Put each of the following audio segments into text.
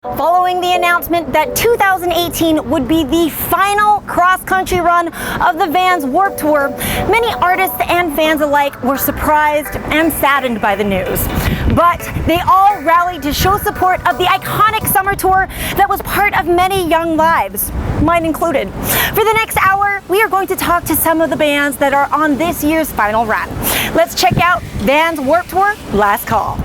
Following the announcement that 2018 would be the final cross-country run of the Vans Warped Tour, many artists and fans alike were surprised and saddened by the news. But they all rallied to show support of the iconic summer tour that was part of many young lives, mine included. For the next hour, we are going to talk to some of the bands that are on this year's final run. Let's check out Vans Warped Tour Last Call.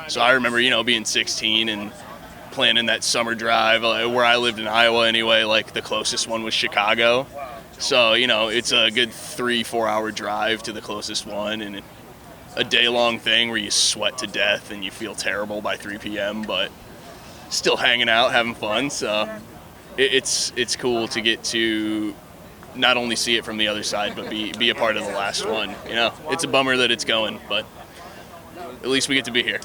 So I remember, being 16 and planning that summer drive where I lived in Iowa anyway, like the closest one was Chicago. So, it's a good 3-4 hour drive to the closest one and a day-long thing where you sweat to death and you feel terrible by 3 p.m., but still hanging out, having fun. So it's cool to get to not only see it from the other side, but be a part of the last one. It's a bummer that it's going, but at least we get to be here.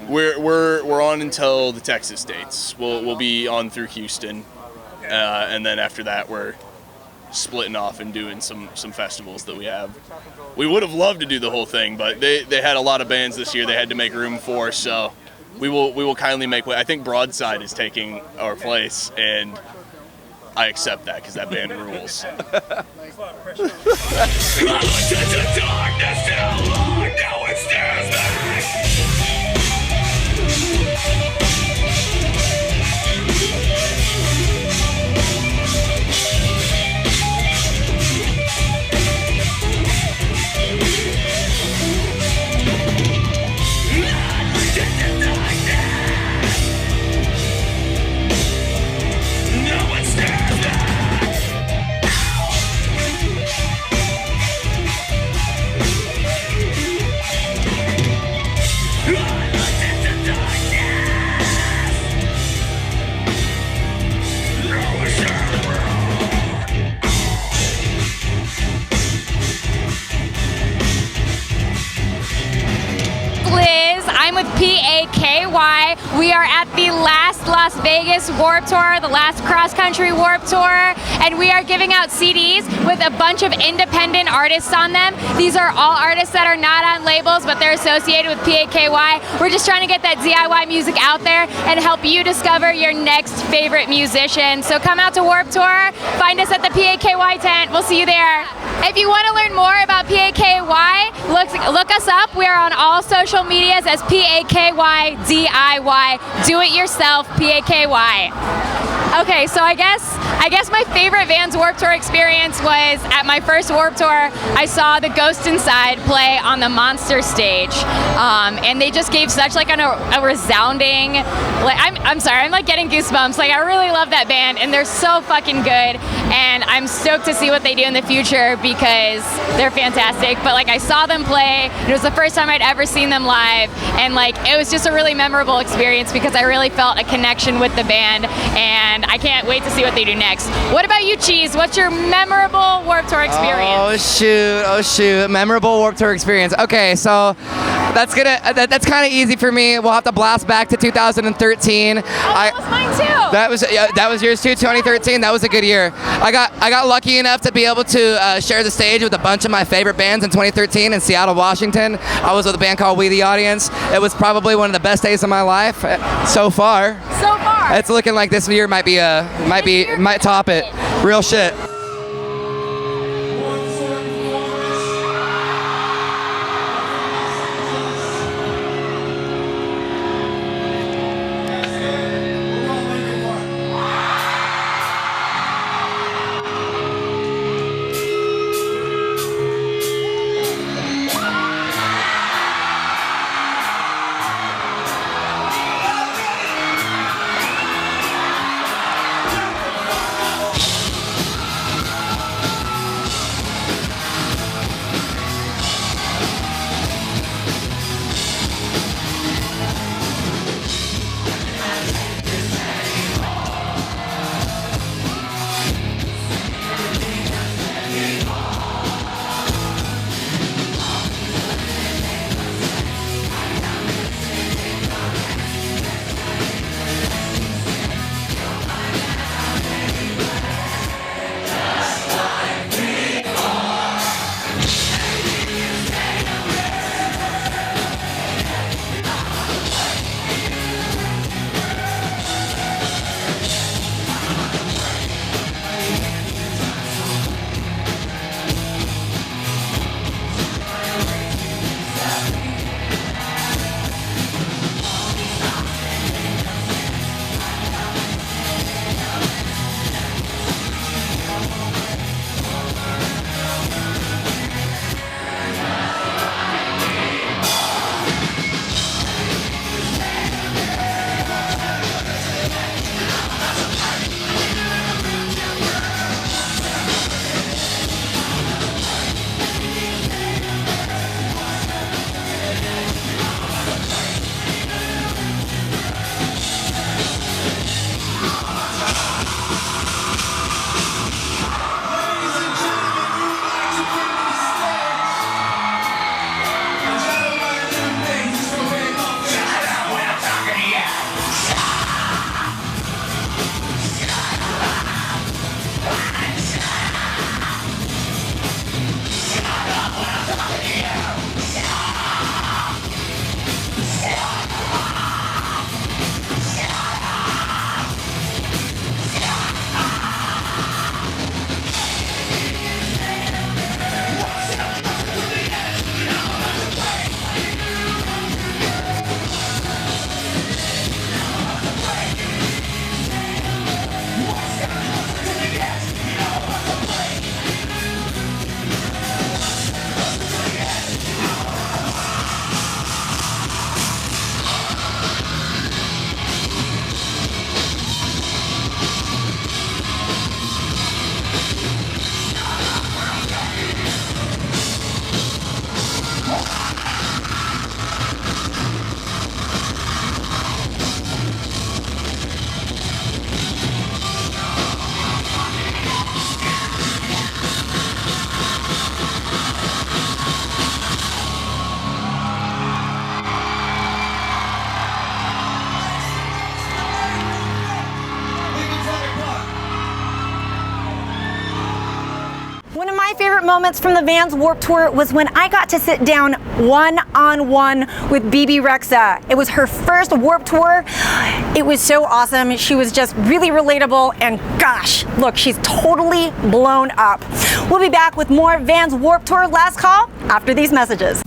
We're on until the Texas dates. We'll be on through Houston, and then after that we're splitting off and doing some festivals that we have. We would have loved to do the whole thing, but they had a lot of bands this year they had to make room for, so we will kindly make way. I think Broadside is taking our place, and I accept that because that band rules. I'm with PAKY. We are at the last Las Vegas Warped Tour, the last cross-country Warped Tour, and we are giving out CDs with a bunch of independent artists on them. These are all artists that are not on labels, but they're associated with PAKY. We're just trying to get that DIY music out there and help you discover your next favorite musician. So come out to Warped Tour, find us at the PAKY tent. We'll see you there. If you want to learn more about PAKY, look us up. We are on all social medias as PAKY DIY. Do it yourself, PAKY. Okay, so I guess my favorite Vans Warped Tour experience was at my first Warped Tour. I saw the Ghost Inside play on the Monster stage, and they just gave such like a resounding. I'm sorry, I'm like getting goosebumps. Like I really love that band, and they're so fucking good. And I'm stoked to see what they do in the future because they're fantastic. But like I saw them play, it was the first time I'd ever seen them live, and like it was just a really memorable experience because I really felt a connection with the band, and I can't wait to see what they do next. What about you, Cheese? What's your memorable Warped Tour experience? Oh shoot, memorable Warped Tour experience. Okay, so that's kind of easy for me. We'll have to blast back to 2013. That was mine too. That was yours too, 2013. That was a good year. I got lucky enough to be able to share the stage with a bunch of my favorite bands in 2013 in Seattle, Washington. I was with a band called We the Audience. It was probably one of the best days of my life so far. So far. It's looking like this year might top it. Real shit. favorite moments from the Vans Warped Tour was when I got to sit down one-on-one with BB Rexa. It was her first Warped Tour. It was so awesome. She was just really relatable, and gosh, look, she's totally blown up. We'll be back with more Vans Warped Tour Last Call after these messages.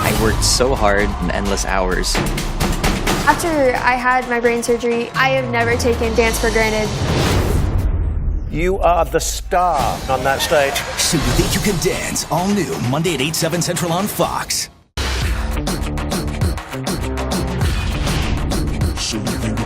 I worked so hard in endless hours. After I had my brain surgery, I have never taken dance for granted. You are the star on that stage. So You Think You Can Dance, all new, Monday at 8, 7 Central on Fox. So You Think You Can.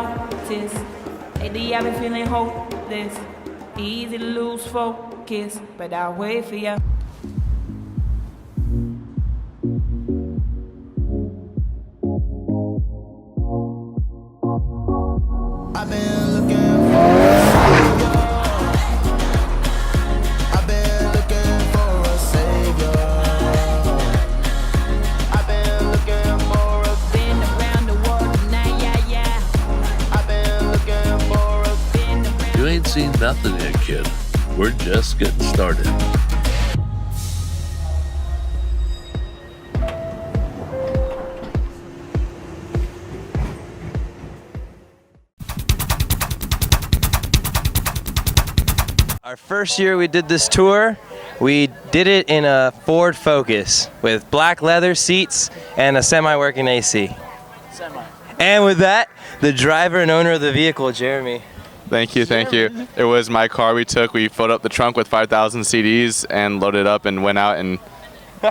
notice. Lately I've been feeling hopeless. Easy to lose focus, but I'll wait for you. I've been looking for I've been looking for a savior. I've been looking for a Been around the world tonight, yeah, yeah. I've been looking for a Been around. You ain't seen nothing yet, kid. We're just getting started. Our first year we did this tour, we did it in a Ford Focus with black leather seats and a semi-working AC. And with that, the driver and owner of the vehicle, Jeremy. Thank you. It was my car we took. We filled up the trunk with 5,000 CDs and loaded up and went out and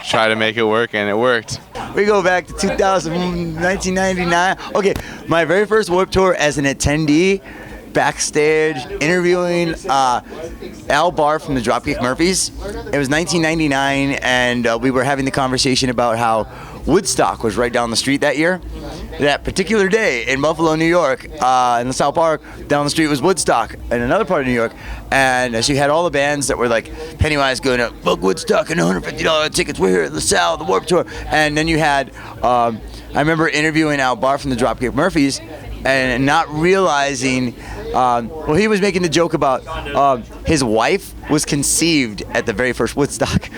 tried to make it work, and it worked. We go back to 1999. Okay, my very first Warped Tour as an attendee, backstage, interviewing Al Barr from the Dropkick Murphys. It was 1999, and we were having the conversation about how Woodstock was right down the street that year. That particular day in Buffalo, New York, in the South Park, down the street was Woodstock in another part of New York. And so you had all the bands that were like Pennywise going up, book Woodstock and $150 tickets, we're here at LaSalle, the Warped Tour. And then you had, I remember interviewing Al Barr from the Dropkick Murphys and not realizing, well, he was making the joke about his wife was conceived at the very first Woodstock.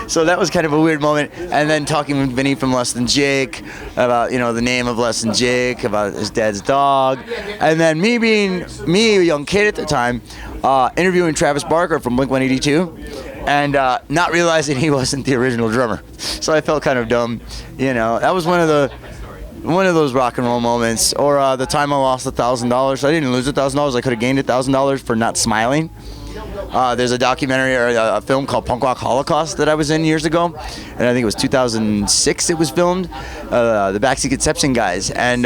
So that was kind of a weird moment. And then talking with Vinny from Less Than Jake about, you know, the name of Less Than Jake, about his dad's dog. And then me being a young kid at the time, interviewing Travis Barker from Blink-182 and not realizing he wasn't the original drummer. So I felt kind of dumb. You know, that was one of those rock and roll moments. Or the time I lost $1,000. I didn't lose $1,000. I could have gained $1,000 for not smiling. There's a documentary or a film called Punk Rock Holocaust that I was in years ago, and I think it was 2006 it was filmed, the Backseat Conception guys. And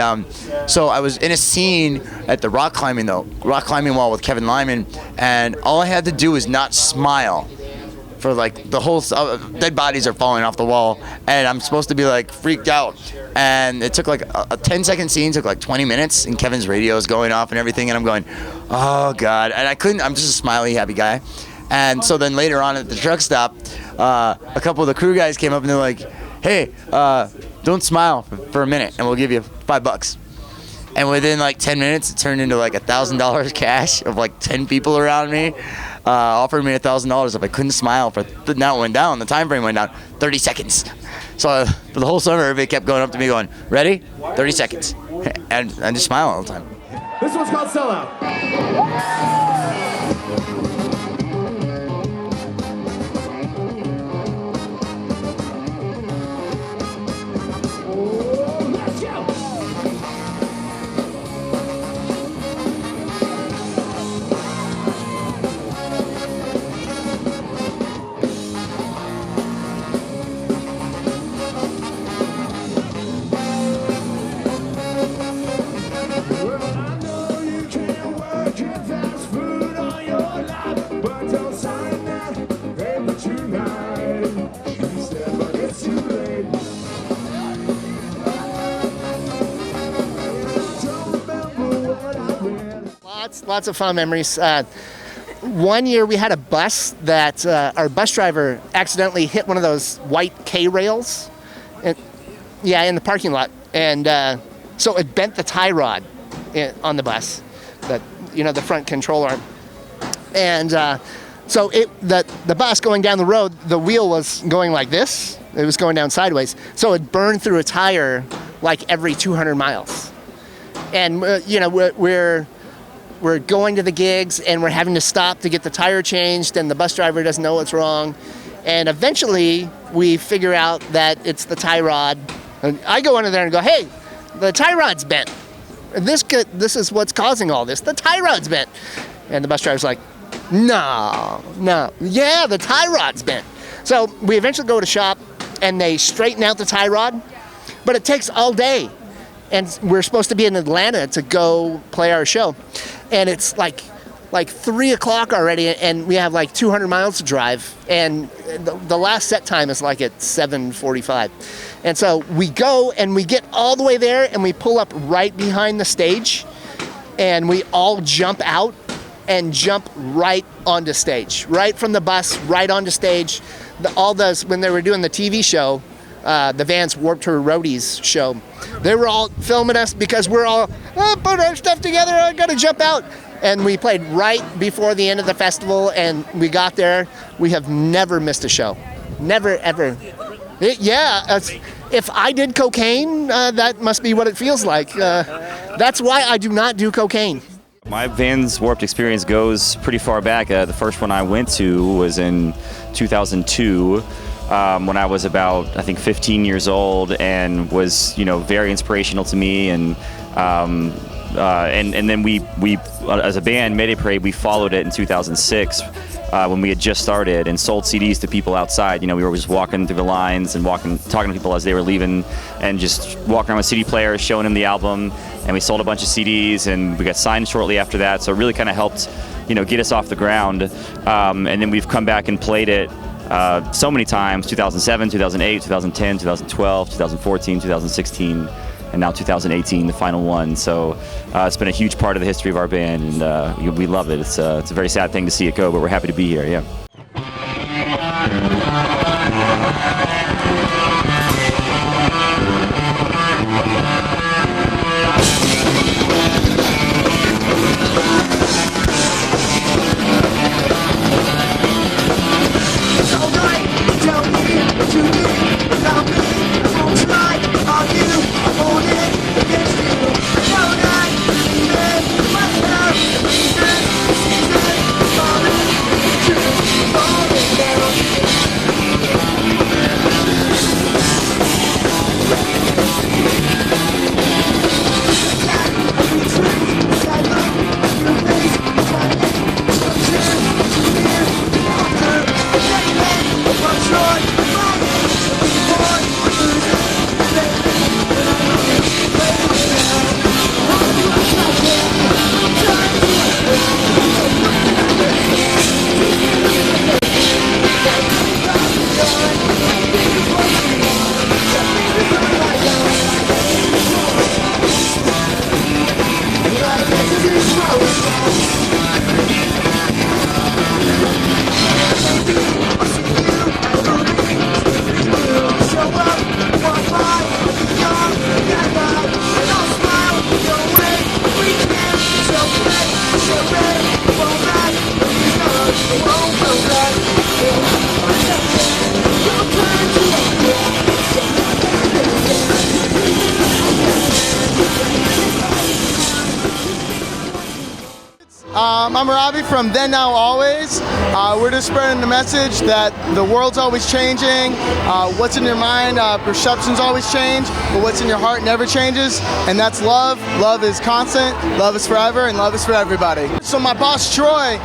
so I was in a scene at the rock climbing wall with Kevin Lyman, and all I had to do was not smile. For like the whole dead bodies are falling off the wall, and I'm supposed to be like freaked out, and it took like a 10-second scene took like 20 minutes, and Kevin's radio is going off and everything, and I'm going, oh god, and I'm just a smiley happy guy. And so then later on at the truck stop, a couple of the crew guys came up and they're like, hey, don't smile for a minute and we'll give you $5. And within like 10 minutes it turned into like $1,000 cash of like 10 people around me. Offered me $1,000 if I couldn't smile now it went down, the time frame went down 30 seconds. So for the whole summer, everybody kept going up to me going, ready? 30 seconds. And I just smile all the time. This one's called Sellout. Lots of fun memories. One year we had a bus that our bus driver accidentally hit one of those white K-rails in the parking lot. And so it bent the tie rod on the bus, the front control arm. And so the bus going down the road, the wheel was going like this. It was going down sideways. So it burned through a tire like every 200 miles. And, we're going to the gigs and we're having to stop to get the tire changed, and the bus driver doesn't know what's wrong. And eventually we figure out that it's the tie rod. And I go under there and go, hey, the tie rod's bent. This is what's causing all this. The tie rod's bent. And the bus driver's like, no, yeah, the tie rod's bent. So we eventually go to shop and they straighten out the tie rod, but it takes all day. and we're supposed to be in Atlanta to go play our show, and it's like 3 o'clock already, and we have like 200 miles to drive, and the last set time is like at 7:45. And so we go and we get all the way there, and we pull up right behind the stage, and we all jump out and jump right onto stage, right from the bus, right onto stage. When they were doing the TV show, the Vans Warped Tour Roadies show, they were all filming us because we're all, put our stuff together, I gotta jump out. And we played right before the end of the festival, and we got there. We have never missed a show. Never, ever. If I did cocaine, that must be what it feels like. That's why I do not do cocaine. My Vans Warped experience goes pretty far back. The first one I went to was in 2002 when I was about, I think, 15 years old, and was, very inspirational to me. And then we as a band, Mayday Parade, we followed it in 2006 when we had just started and sold CDs to people outside. We were just walking through the lines and talking to people as they were leaving, and just walking around with CD players, showing them the album. And we sold a bunch of CDs, and we got signed shortly after that. So it really kind of helped, get us off the ground. And then we've come back and played it so many times: 2007, 2008, 2010, 2012, 2014, 2016. And now 2018, the final one. So it's been a huge part of the history of our band, and we love it. It's a very sad thing to see it go, but we're happy to be here, yeah. I'm Robbie from Then Now Always. We're just spreading the message that the world's always changing. What's in your mind, perceptions always change, but what's in your heart never changes, and that's love. Love is constant, love is forever, and love is for everybody. So my boss Troy,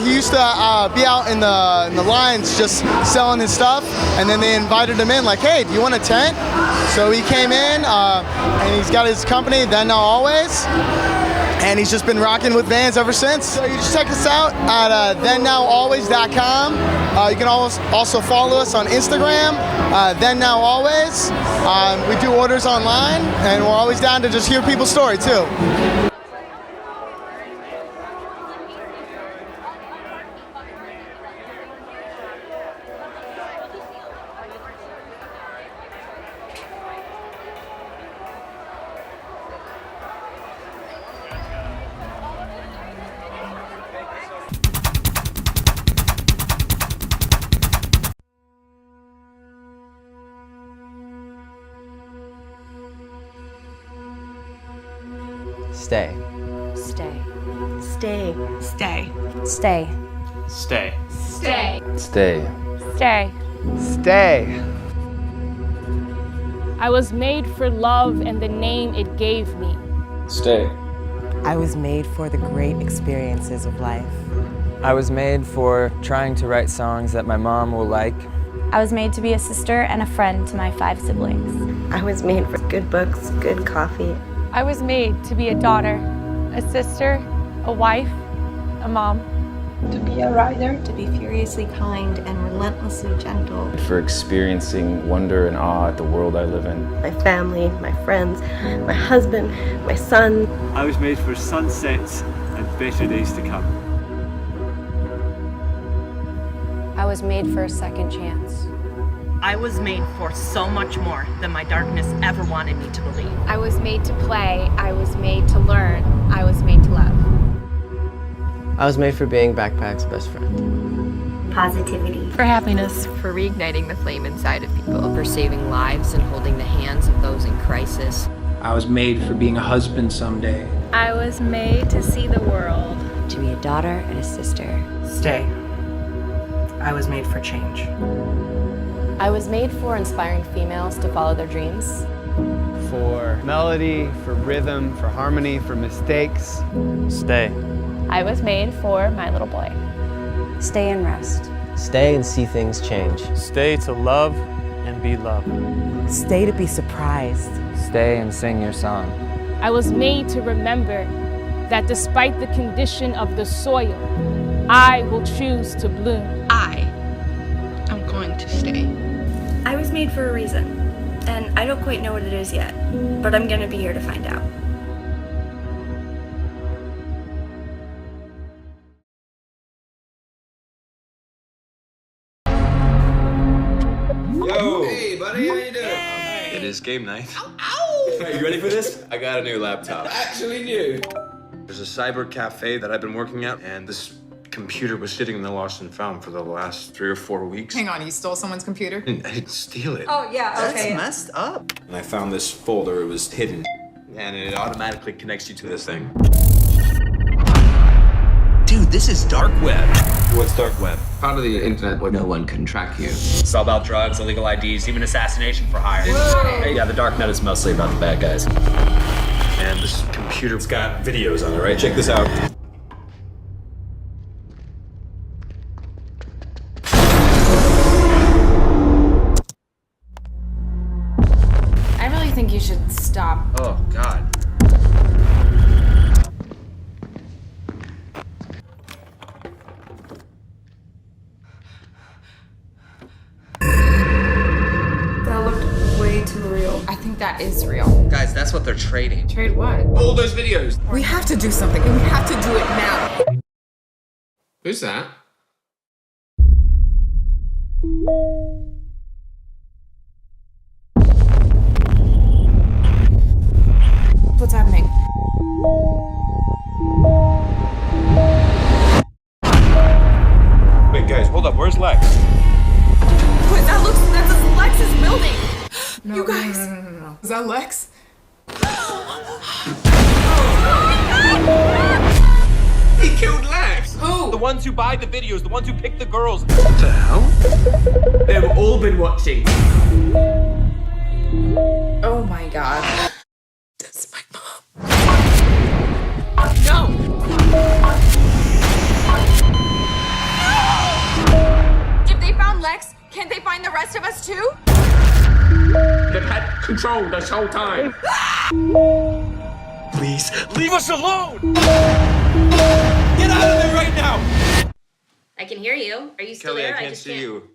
he used to be out in the lines just selling his stuff, and then they invited him in like, hey, do you want a tent? So he came in, and he's got his company, Then Now Always. And he's just been rocking with Vans ever since. So you just check us out at thennowalways.com. You can also follow us on Instagram, Then Now Always. We do orders online, and we're always down to just hear people's story too. Stay. Stay. Stay. Stay. Stay. Stay. Stay. Stay. Stay. Stay. I was made for love and the name it gave me. Stay. I was made for the great experiences of life. I was made for trying to write songs that my mom will like. I was made to be a sister and a friend to my 5 siblings. I was made for good books, good coffee. I was made to be a daughter, a sister, a wife, a mom. To be a rider. To be furiously kind and relentlessly gentle. For experiencing wonder and awe at the world I live in. My family, my friends, my husband, my son. I was made for sunsets and better days to come. I was made for a second chance. I was made for so much more than my darkness ever wanted me to believe. I was made to play. I was made to learn. I was made to love. I was made for being Backpack's best friend. Positivity. For happiness. For reigniting the flame inside of people. For saving lives and holding the hands of those in crisis. I was made for being a husband someday. I was made to see the world. To be a daughter and a sister. Stay. I was made for change. I was made for inspiring females to follow their dreams. For melody, for rhythm, for harmony, for mistakes. Stay. I was made for my little boy. Stay and rest. Stay and see things change. Stay to love and be loved. Stay to be surprised. Stay and sing your song. I was made to remember that despite the condition of the soil, I will choose to bloom. I am going to stay. I was made for a reason, and I don't quite know what it is yet, but I'm gonna be here to find out. Yo! Hey, buddy, how you doing? It is game night. Ow! Are you ready for this? I got a new laptop. Actually new. There's a cyber cafe that I've been working at, and this computer was sitting in the lost and found for the last 3 or 4 weeks. Hang on, you stole someone's computer? I didn't steal it. Oh, yeah, okay. That's messed up. And I found this folder, it was hidden, and it automatically connects you to this thing. Dude, this is dark web. What's dark web? Part of the internet where no one can track you. It's all about drugs, illegal IDs, even assassination for hire. Yeah, the dark net is mostly about the bad guys. And this computer's got videos on it, right? Check this out. I really think you should stop. Oh, God. That looked way too real. I think that is real. Guys, that's what they're trading. Trade what? All those videos. We have to do something, and we have to do it now. Who's that? What's happening? Wait, guys, hold up. Where's Lex? Wait, that's Lex's building. No, you guys. No. Is that Lex? He killed Lex! Who? The ones who buy the videos, the ones who pick the girls. What the hell? They've all been watching. Oh my God. That's my mom. No! If they found Lex, can't they find the rest of us too? They've had control this whole time. Please, leave us alone! Get out of there right now! I can hear you. Are you still Kelly, there? I can't see you.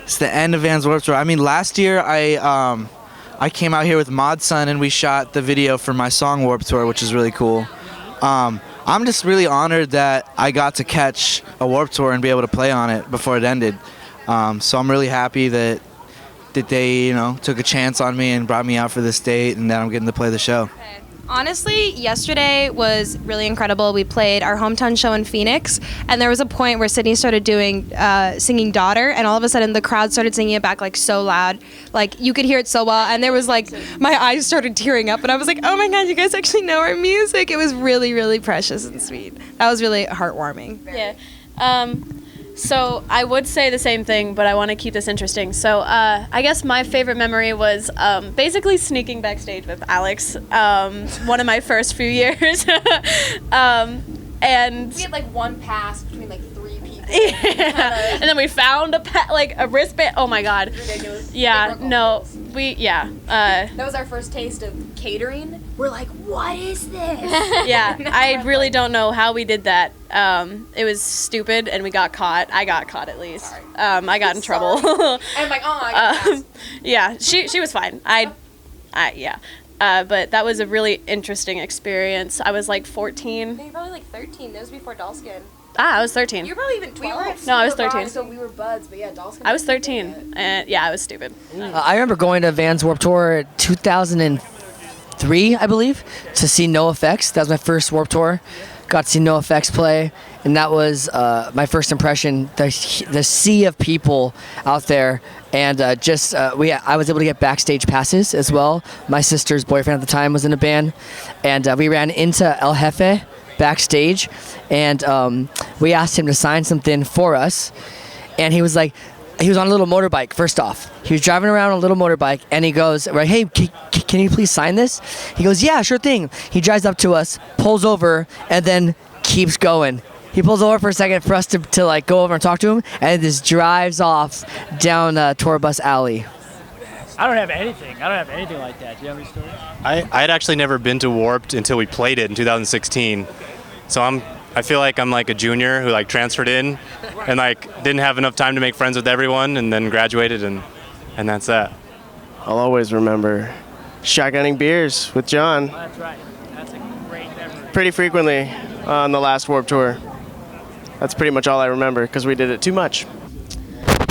It's the end of Vans Warped Tour. I mean, last year I came out here with Mod Sun and we shot the video for my song Warped Tour, which is really cool. I'm just really honored that I got to catch a Warped Tour and be able to play on it before it ended. So I'm really happy that they, took a chance on me and brought me out for this date, and that I'm getting to play the show. Honestly, yesterday was really incredible. We played our hometown show in Phoenix, and there was a point where Sydney started singing Daughter, and all of a sudden the crowd started singing it back so loud. You could hear it so well, and there was my eyes started tearing up, and I was like, oh my God, you guys actually know our music. It was really, really precious and sweet. That was really heartwarming. Yeah. So I would say the same thing, but I want to keep this interesting. So I guess my favorite memory was basically sneaking backstage with Alex, one of my first few years. And we had like one pass between like 3 people. Yeah. And then we found a wristband. Oh my God. Ridiculous. Yeah. No. That was our first taste of catering. We're like, what is this? Yeah. I really don't know how we did that. It was stupid, and we got caught. I got caught at least. I got in trouble. And I'm like, oh, I got passed. Yeah. She was fine. Yeah. But that was a really interesting experience. I was like 14. No, you're probably like 13. That was before Dollskin. I was 13. You were probably even 12. No, I was 13. So we were buds, but yeah, Dollskin. I was 13. And yeah, I was stupid. I remember going to Vans Warped Tour 2003, I believe, to see NoFX. That was my first Warped Tour. Got to see NoFX play, and that was my first impression. The sea of people out there, and I was able to get backstage passes as well. My sister's boyfriend at the time was in a band, and we ran into El Jefe backstage, and we asked him to sign something for us, and he was on a little motorbike. First off, he was driving around on a little motorbike, and he goes, right, hey, can you please sign this? He goes, yeah, sure thing. He drives up to us, pulls over, and then keeps going. He pulls over for a second for us to like go over and talk to him, and just drives off down Tour Bus Alley. I don't have anything like that. Do you have any stories? I had actually never been to Warped until we played it in 2016. So I feel like I'm like a junior who like transferred in and like didn't have enough time to make friends with everyone, and then graduated, and that's that. I'll always remember shotgunning beers with John. Oh, that's right. That's a great memory. Pretty frequently on the last Warped Tour. That's pretty much all I remember because we did it too much.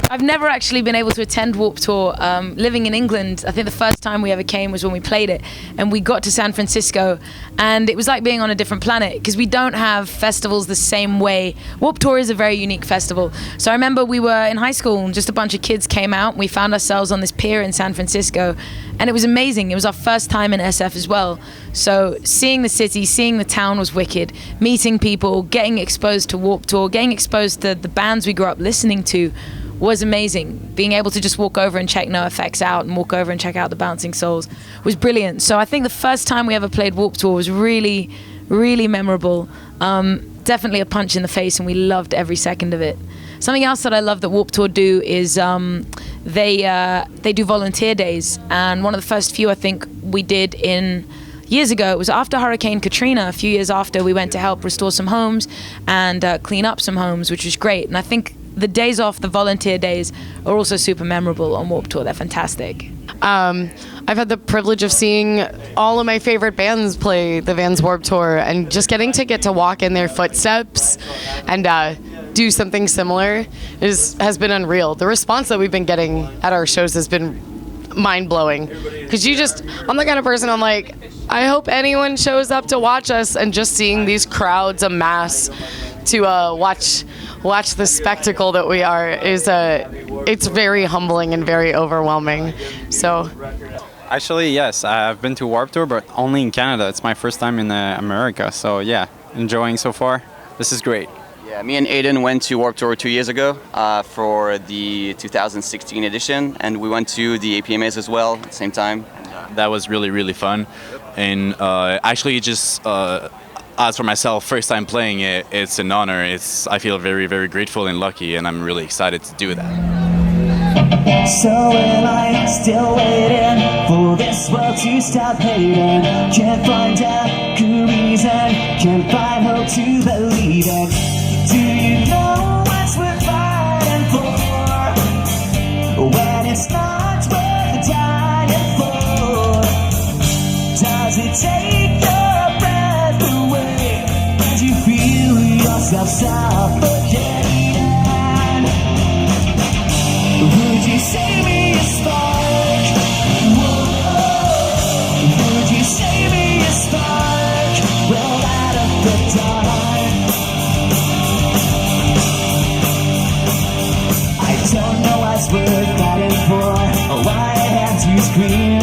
I've never actually been able to attend Warped Tour. Living in England, I think the first time we ever came was when we played it, and we got to San Francisco, and it was like being on a different planet because we don't have festivals the same way. Warped Tour is a very unique festival. So I remember we were in high school, and just a bunch of kids came out, and we found ourselves on this pier in San Francisco, and it was amazing. It was our first time in SF as well. So seeing the city, seeing the town was wicked. Meeting people, getting exposed to Warped Tour, getting exposed to the bands we grew up listening to was amazing. Being able to just walk over and check NoFX out and walk over and check out the Bouncing Souls was brilliant. So I think the first time we ever played Warped Tour was really, really memorable. Definitely a punch in the face, and we loved every second of it. Something else that I love that Warped Tour do is they do volunteer days, and one of the first few I think we did years ago, it was after Hurricane Katrina. A few years after, we went to help restore some homes and clean up some homes, which was great. And I think the days off, the volunteer days, are also super memorable on Warped Tour. They're fantastic. I've had the privilege of seeing all of my favorite bands play the Vans Warped Tour, and just getting to walk in their footsteps and do something similar has been unreal. The response that we've been getting at our shows has been mind-blowing, because I'm the kind of person, I'm like, I hope anyone shows up to watch us, and just seeing these crowds amass to watch the spectacle that we are it's very humbling and very overwhelming. So actually, yes, I've been to Warped Tour, but only in Canada. It's my first time in America, so yeah, enjoying so far. This is great. Yeah, me and Aiden went to Warped Tour 2 years ago for the 2016 edition, and we went to the APMAs as well at the same time. That was really, really fun. And actually just as for myself, first time playing it, it's an honor. I feel very, very grateful and lucky, and I'm really excited to do that. So am I still waiting for this world to stop hating? Can't find a good reason, can't find hope to believe in. Do you know what we're fighting for when it's not worth dying for? Does it take your breath away and you feel yourself suffocating? Would you save me a spark? Whoa. Would you save me a spark? Well, out of the dark. I don't know what's worth fighting for, or why I had to scream.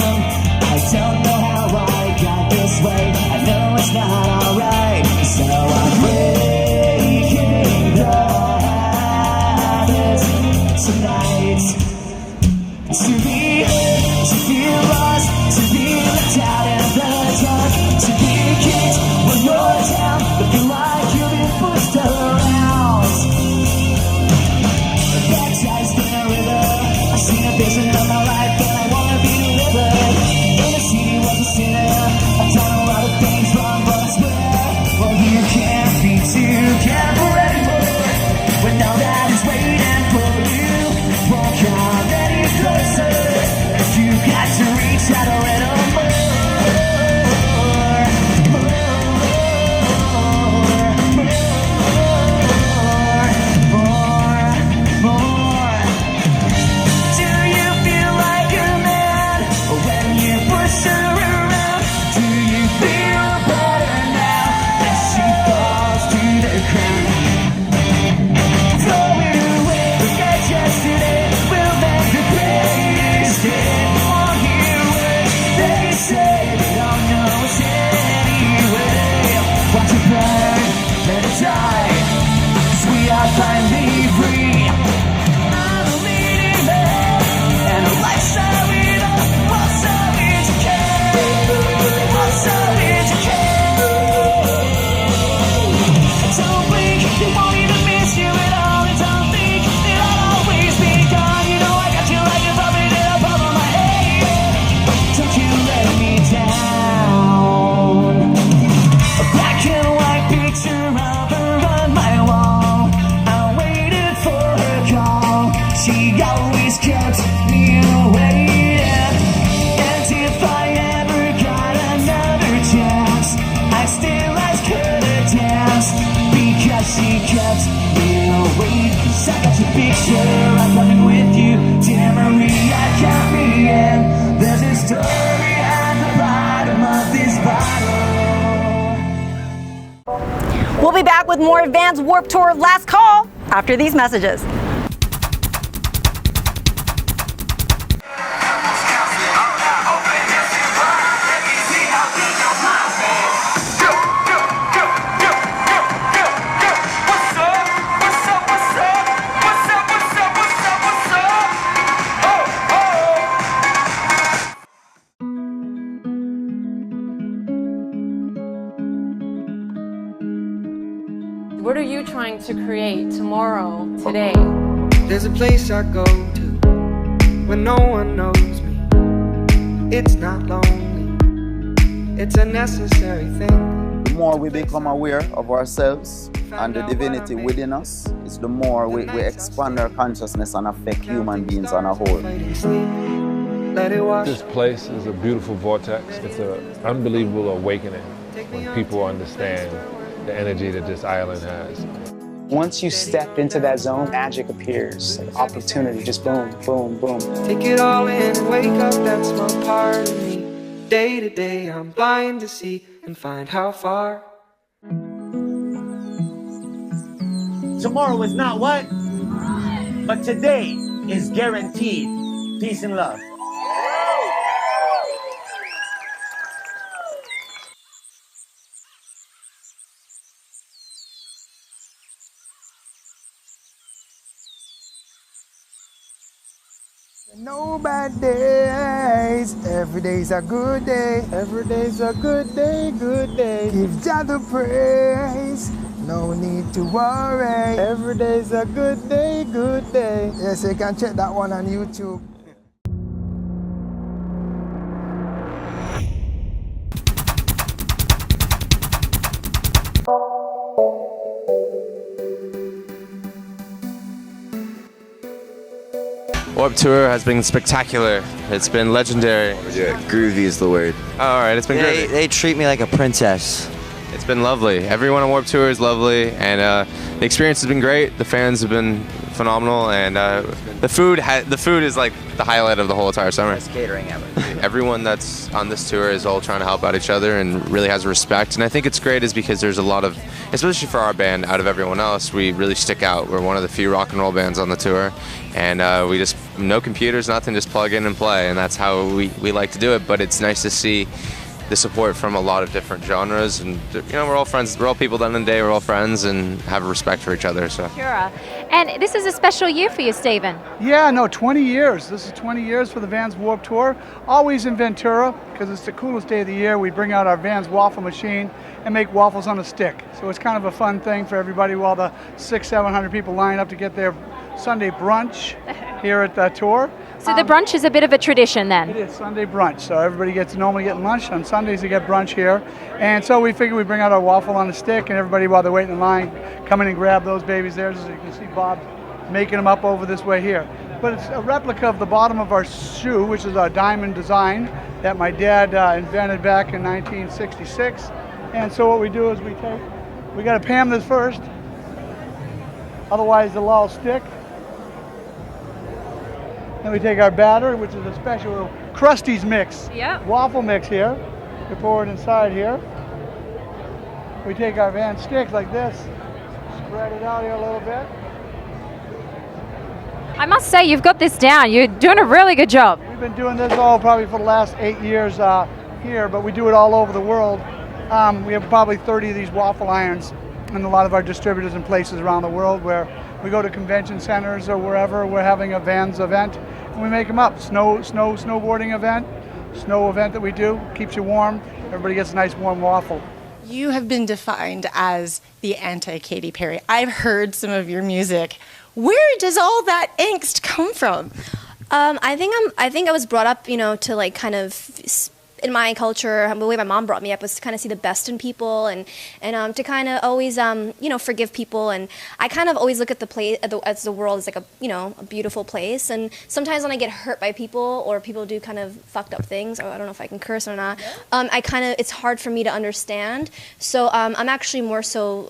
I don't know how I got this way. I know it's not alright, so I'm breaking picture I'm coming with you. Dear Maria, count me in. There's a story at the bottom of this bottle. We'll be back with more Vans Warped Tour Last Call after these messages. What are you trying to create tomorrow, today? There's a place I go to when no one knows me. It's not lonely, it's a necessary thing. The more we become aware of ourselves and the divinity within us, it's the more we expand our consciousness and affect human beings on a whole. This place is a beautiful vortex. It's an unbelievable awakening when people understand the energy that this island has. Once you step into that zone, magic appears, like opportunity, just boom, boom, boom. Take it all in and wake up that small part of me. Day to day, I'm blind to see and find how far. Tomorrow is not what? But today is guaranteed. Peace and love. No bad days, every day's a good day. Every day's a good day, good day. Give Jah the praise, no need to worry. Every day's a good day, good day. Yes, you can check that one on YouTube. Warped Tour has been spectacular. It's been legendary. Yeah, groovy is the word. All right, it's been groovy. They treat me like a princess. It's been lovely. Everyone on Warped Tour is lovely, and the experience has been great. The fans have been phenomenal, and the food is like the highlight of the whole entire summer. Best catering ever. Everyone that's on this tour is all trying to help out each other and really has respect. And I think it's great is because there's a lot of, especially for our band, out of everyone else, we really stick out. We're one of the few rock and roll bands on the tour, and we just, no computers, nothing, just plug in and play, and that's how we like to do it. But it's nice to see the support from a lot of different genres, and we're all friends, we're all people at the end of the day, we're all friends and have respect for each other. So. And this is a special year for you, Stephen. Yeah, no, 20 years. This is 20 years for the Vans Warped Tour. Always in Ventura, because it's the coolest day of the year. We bring out our Vans waffle machine and make waffles on a stick. So it's kind of a fun thing for everybody while the 600-700 people line up to get their Sunday brunch here at the tour. So the brunch is a bit of a tradition then? It is Sunday brunch. So everybody gets normally getting lunch. On Sundays they get brunch here. And so we figure we bring out our waffle on a stick, and everybody while they're waiting in line, come in and grab those babies there. So you can see Bob making them up over this way here. But it's a replica of the bottom of our shoe, which is a diamond design that my dad invented back in 1966. And so what we do is we got to pan this first. Otherwise it'll all stick. Then we take our batter, which is a special Krusty's mix, waffle mix here. We pour it inside here. We take our Van stick like this, spread it out here a little bit. I must say, you've got this down. You're doing a really good job. We've been doing this probably for the last 8 years here, but we do it all over the world. We have probably 30 of these waffle irons in a lot of our distributors and places around the world where we go to convention centers or wherever we're having a Vans event, and we make them up. Snowboarding event, snow event that we do, keeps you warm. Everybody gets a nice warm waffle. You have been defined as the anti-Katy Perry. I've heard some of your music. Where does all that angst come from? I think I was brought up, to like kind of in my culture, the way my mom brought me up was to kind of see the best in people and to kind of always, forgive people. And I kind of always look at as the world as like a beautiful place. And sometimes when I get hurt by people or people do kind of fucked up things, or I don't know if I can curse or not, it's hard for me to understand. So I'm actually more so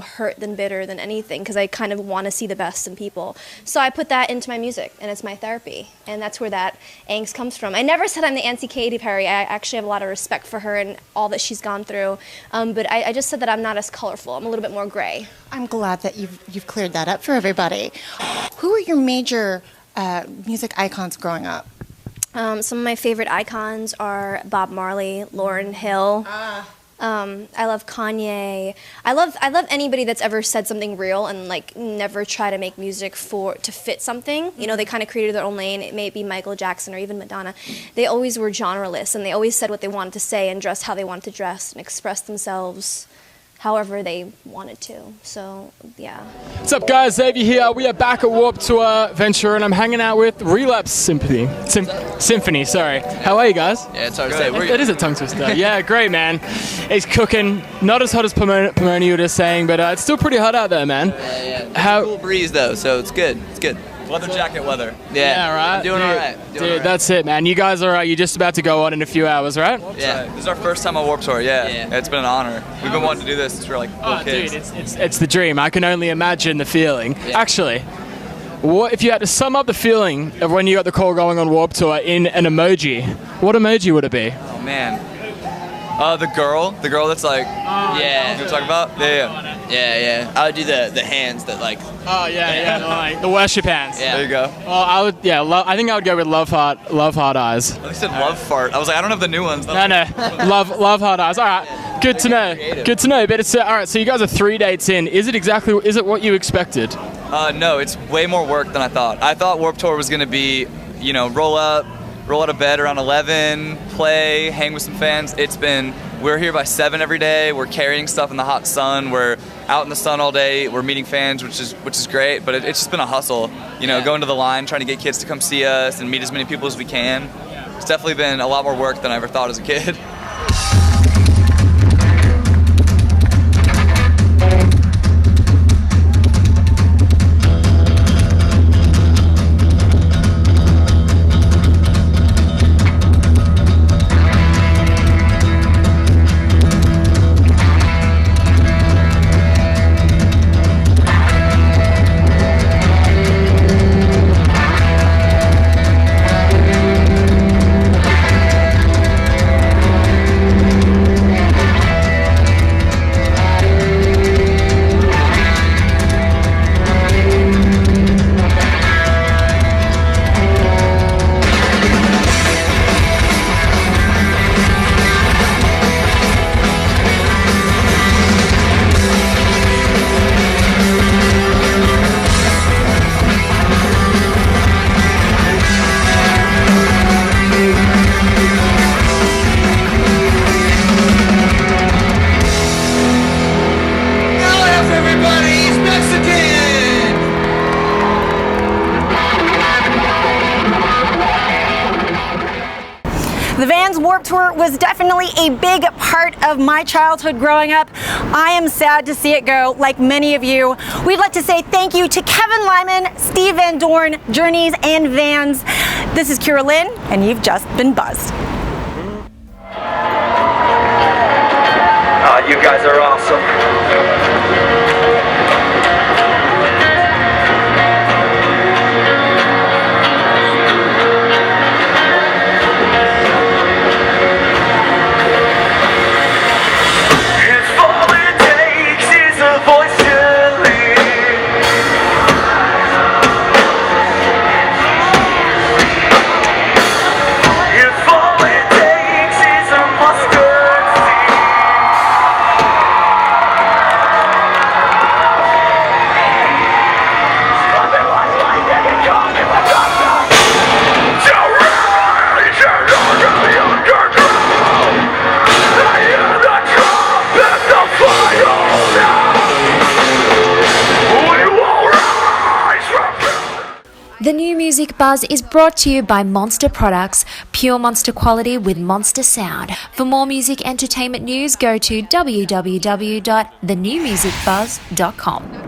hurt than bitter than anything, because I kind of want to see the best in people. So I put that into my music, and it's my therapy, and that's where that angst comes from. I never said I'm the anti-Katy Perry. I actually have a lot of respect for her and all that she's gone through, but I just said that I'm not as colorful. I'm a little bit more gray. I'm glad that you've cleared that up for everybody. Who are your major music icons growing up? Some of my favorite icons are Bob Marley, Lauryn Hill. I love Kanye. I love anybody that's ever said something real and like never try to make music to fit something. You know, they kind of created their own lane. It may be Michael Jackson or even Madonna. They always were genreless, and they always said what they wanted to say and dressed how they wanted to dress and express themselves however they wanted to. So, yeah. What's up, guys? Xavier here. We are back at Warped Tour Ventura, and I'm hanging out with Relapse Symphony. Sorry. How are you guys? Yeah, it's hard to say. It is a tongue twister. Yeah, great, man. It's cooking. Not as hot as Pomona, you were just saying, but it's still pretty hot out there, man. Yeah. It's a cool breeze, though, so it's good. It's good. Leather jacket weather. Yeah, right. I'm doing all right. Dude, that's it, man. You guys are you're just about to go on in a few hours, right? Yeah. This is our first time on Warped Tour. Yeah. It's been an honor. We've been wanting to do this since we were like little kids. Dude, it's the dream. I can only imagine the feeling. Yeah. Actually, what if you had to sum up the feeling of when you got the call going on Warped Tour in an emoji? What emoji would it be? Oh man. The girl that's like. Yeah. You know what I'm talking about? Yeah. I would do the hands that like. Oh yeah. Like the worship hands. Yeah. There you go. Well, I would. Yeah. I think I would go with love heart eyes. I said love fart. I was like, I don't have the new ones. No. love heart eyes. All right. Good to know. Good to know. But it's all right. So you guys are 3 dates in. Is it what you expected? No, it's way more work than I thought. I thought Warped Tour was gonna be, roll out of bed around 11, play, hang with some fans. We're here by 7 every day. We're carrying stuff in the hot sun. We're out in the sun all day. We're meeting fans, which is great, but it's just been a hustle. Going to the line, trying to get kids to come see us and meet as many people as we can. It's definitely been a lot more work than I ever thought as a kid. The Vans Warped Tour was definitely a big part of my childhood growing up. I am sad to see it go, like many of you. We'd like to say thank you to Kevin Lyman, Steve Van Dorn, Journeys, and Vans. This is Kira Lynn, and you've just been buzzed. You guys are awesome. Music Buzz is brought to you by Monster Products, pure monster quality with monster sound. For more music entertainment news, go to www.thenewmusicbuzz.com.